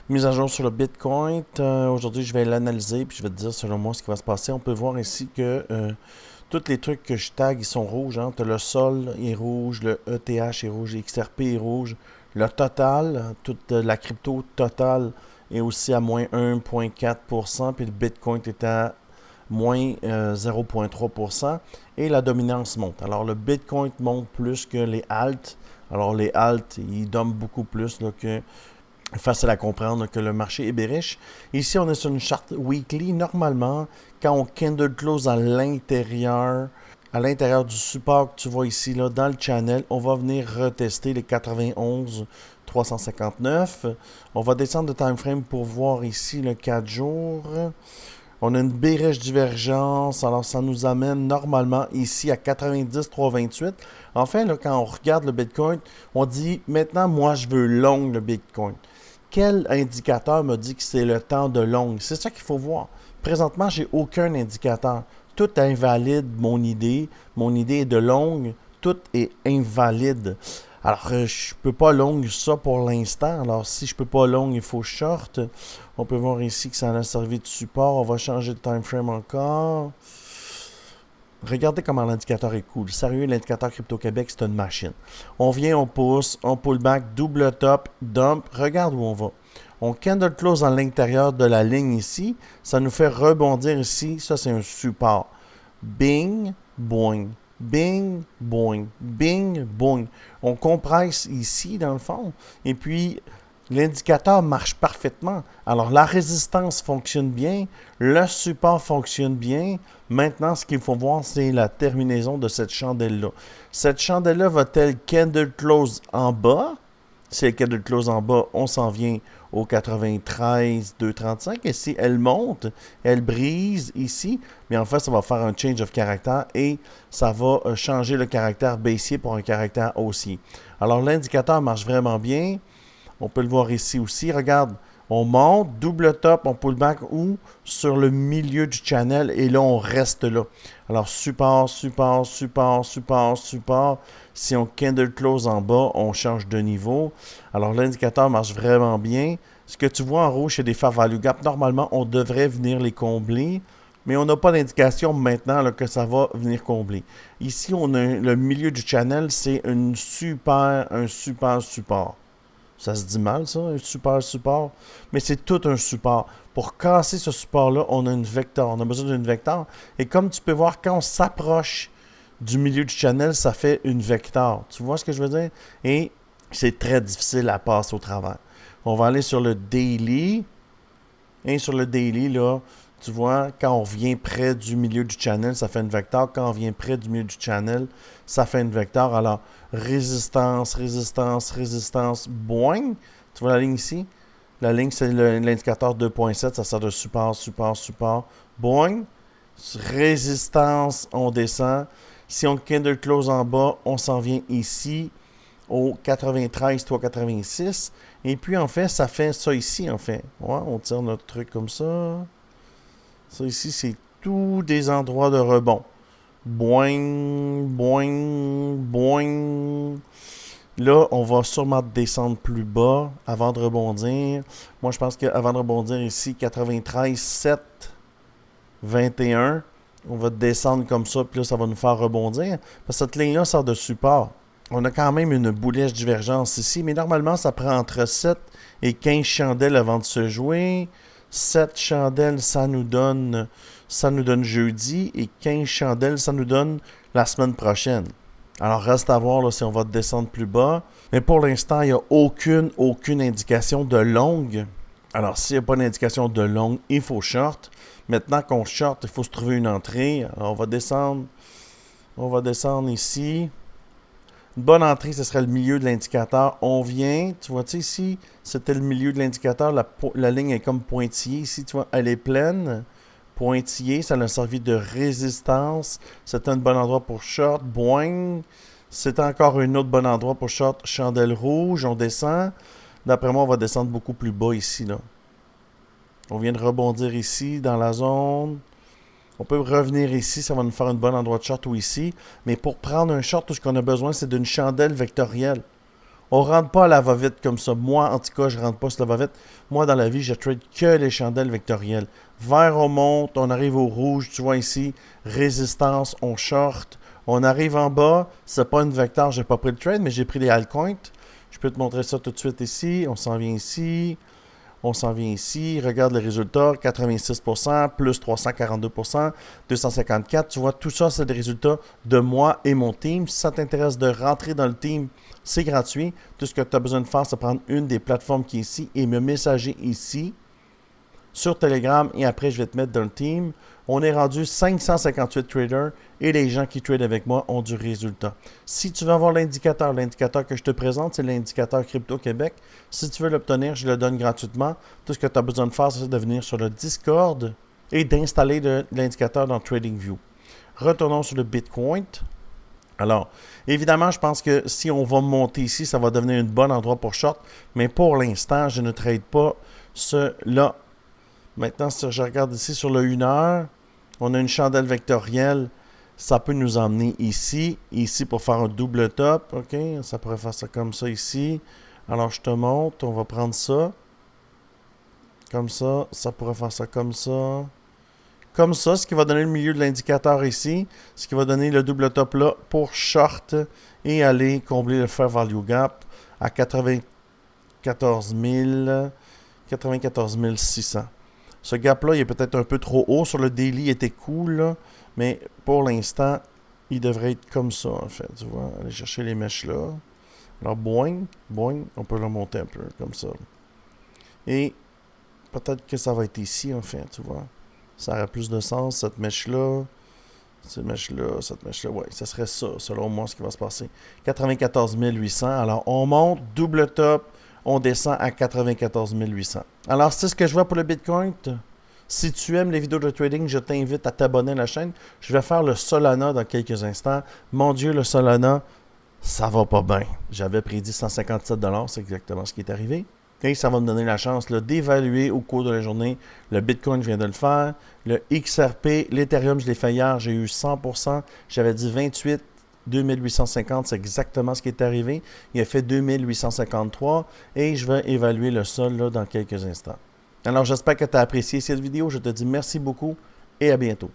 Mise à jour sur le Bitcoin. Aujourd'hui, je vais l'analyser puis je vais te dire selon moi ce qui va se passer. On peut voir ici que tous les trucs que je tag, ils sont rouges. Hein. Le sol est rouge, le ETH est rouge, le XRP est rouge. Le total, toute la crypto totale est aussi à moins 1,4%, puis le Bitcoin est à moins 0,3%, et la dominance monte. Alors le Bitcoin monte plus que les alts. Alors les alts, ils donnent beaucoup plus là, que facile à comprendre que le marché est bearish. Ici, on est sur une charte weekly. Normalement, quand on candle close à l'intérieur du support que tu vois ici, là, dans le channel, on va venir retester les 91 359. On va descendre de time frame pour voir ici le 4 jours. On a une bearish divergence, alors ça nous amène normalement ici à 90 328. Enfin, là, quand on regarde le Bitcoin, on dit maintenant, moi, je veux long le Bitcoin. Quel indicateur me dit que c'est le temps de long? C'est ça qu'il faut voir. Présentement, j'ai aucun indicateur. Tout invalide mon idée. Mon idée est de longue. Tout est invalide. Alors, je peux pas long ça pour l'instant. Alors, si je peux pas long, il faut short. On peut voir ici que ça a servi de support. On va changer de time frame encore. Regardez comment l'indicateur est cool. Sérieux, l'indicateur Crypto-Québec, c'est une machine. On vient, on pousse, on pull back, double top, dump. Regarde où on va. On candle close à l'intérieur de la ligne ici. Ça nous fait rebondir ici. Ça, c'est un support. Bing, boing. Bing, boing. Bing, boing. On compresse ici, dans le fond. Et puis, l'indicateur marche parfaitement. Alors, la résistance fonctionne bien, le support fonctionne bien. Maintenant, ce qu'il faut voir, c'est la terminaison de cette chandelle-là. Cette chandelle-là va-t-elle candle close en bas? Si elle candle close en bas, on s'en vient au 93 235. Et si elle monte, elle brise ici, mais en fait, ça va faire un change of caractère et ça va changer le caractère baissier pour un caractère haussier. Alors, l'indicateur marche vraiment bien. On peut le voir ici aussi. Regarde, on monte, double top, on pull back ou sur le milieu du channel et là, on reste là. Alors, support, support, support, support, support. Si on candle close en bas, on change de niveau. Alors, l'indicateur marche vraiment bien. Ce que tu vois en rouge, c'est des fair value gap. Normalement, on devrait venir les combler. Mais on n'a pas d'indication maintenant là, que ça va venir combler. Ici, on a le milieu du channel, c'est un super support. Ça se dit mal, ça, un super support. Mais c'est tout un support. Pour casser ce support-là, on a une vecteur. On a besoin d'une vecteur. Et comme tu peux voir, quand on s'approche du milieu du channel, ça fait une vecteur. Tu vois ce que je veux dire? Et c'est très difficile à passer au travers. On va aller sur le daily. Et sur le daily, là, tu vois, quand on vient près du milieu du channel, ça fait une vecteur. Quand on vient près du milieu du channel, ça fait une vecteur. Alors, résistance, résistance, résistance, boing. Tu vois la ligne ici? La ligne, c'est l'indicateur 2.7. Ça sert de support, support, support. Boing. Résistance, on descend. Si on candle close en bas, on s'en vient ici au 93, 386. Et puis, en fait, ça fait ça ici, en fait. Ouais, on tire notre truc comme ça. Ça ici, c'est tous des endroits de rebond. Boing, boing, boing. Là, on va sûrement descendre plus bas avant de rebondir. Moi, je pense qu'avant de rebondir ici, 93, 7, 21. On va descendre comme ça, puis là, ça va nous faire rebondir. Parce que cette ligne-là sort de support. On a quand même une boulèche divergence ici, mais normalement, ça prend entre 7 et 15 chandelles avant de se jouer. 7 chandelles, ça nous donne jeudi, et 15 chandelles, ça nous donne la semaine prochaine. Alors, reste à voir là, si on va descendre plus bas. Mais pour l'instant, il n'y a aucune indication de longue. Alors, s'il n'y a pas d'indication de longue, il faut short. Maintenant qu'on short, il faut se trouver une entrée. Alors, on va descendre. On va descendre ici. Une bonne entrée, ce serait le milieu de l'indicateur. On vient, tu vois-tu ici, c'était le milieu de l'indicateur. La ligne est comme pointillée. Ici, tu vois, elle est pleine. Pointillée, ça a servi de résistance. C'était un bon endroit pour short. Boing. C'est encore un autre bon endroit pour short. Chandelle rouge, on descend. D'après moi, on va descendre beaucoup plus bas ici, là. On vient de rebondir ici, dans la zone. On peut revenir ici, ça va nous faire un bon endroit de short ou ici. Mais pour prendre un short, tout ce qu'on a besoin, c'est d'une chandelle vectorielle. On ne rentre pas à la va-vite comme ça. Moi, en tout cas, je ne rentre pas sur la va-vite. Moi, dans la vie, je trade que les chandelles vectorielles. Vert, on monte, on arrive au rouge, tu vois ici, résistance, on short. On arrive en bas, c'est pas une vecteur, j'ai pas pris le trade, mais j'ai pris les altcoins. Je peux te montrer ça tout de suite ici. On s'en vient ici. On s'en vient ici, regarde les résultats, 86%, plus 342%, 254. Tu vois, tout ça, c'est des résultats de moi et mon team. Si ça t'intéresse de rentrer dans le team, c'est gratuit. Tout ce que tu as besoin de faire, c'est prendre une des plateformes qui est ici et me messager ici sur Telegram et après, je vais te mettre dans le team. On est rendu 558 traders et les gens qui tradent avec moi ont du résultat. Si tu veux avoir l'indicateur que je te présente, c'est l'indicateur Crypto Québec. Si tu veux l'obtenir, je le donne gratuitement. Tout ce que tu as besoin de faire, c'est de venir sur le Discord et d'installer l'indicateur dans TradingView. Retournons sur le Bitcoin. Alors, évidemment, je pense que si on va monter ici, ça va devenir un bon endroit pour short. Mais pour l'instant, je ne trade pas cela. Maintenant, si je regarde ici sur le 1 heure, on a une chandelle vectorielle. Ça peut nous emmener ici pour faire un double top. OK, ça pourrait faire ça comme ça ici. Alors, je te montre. On va prendre ça. Comme ça. Ça pourrait faire ça comme ça. Comme ça, ce qui va donner le milieu de l'indicateur ici. Ce qui va donner le double top là pour short et aller combler le fair value gap à 94 600. Ce gap-là, il est peut-être un peu trop haut. Sur le daily, il était cool, là, mais pour l'instant, il devrait être comme ça, en fait. Tu vois, aller chercher les mèches là. Alors, boing, boing, on peut le monter un peu, comme ça. Et peut-être que ça va être ici, en fait, tu vois. Ça aurait plus de sens, cette mèche-là. Cette mèche-là, ouais, ça serait ça, selon moi, ce qui va se passer. 94 800. Alors, on monte, double top. On descend à 94 800. Alors, c'est ce que je vois pour le Bitcoin. Si tu aimes les vidéos de trading, je t'invite à t'abonner à la chaîne. Je vais faire le Solana dans quelques instants. Mon Dieu, le Solana, ça va pas bien. J'avais prédit 157 $, c'est exactement ce qui est arrivé. Et ça va me donner la chance d'évaluer au cours de la journée. Le Bitcoin, je viens de le faire. Le XRP, l'Ethereum, je l'ai fait hier, j'ai eu 100%. J'avais dit 28. 2850, c'est exactement ce qui est arrivé. Il a fait 2853 et je vais évaluer le sol là, dans quelques instants. Alors, j'espère que tu as apprécié cette vidéo. Je te dis merci beaucoup et à bientôt.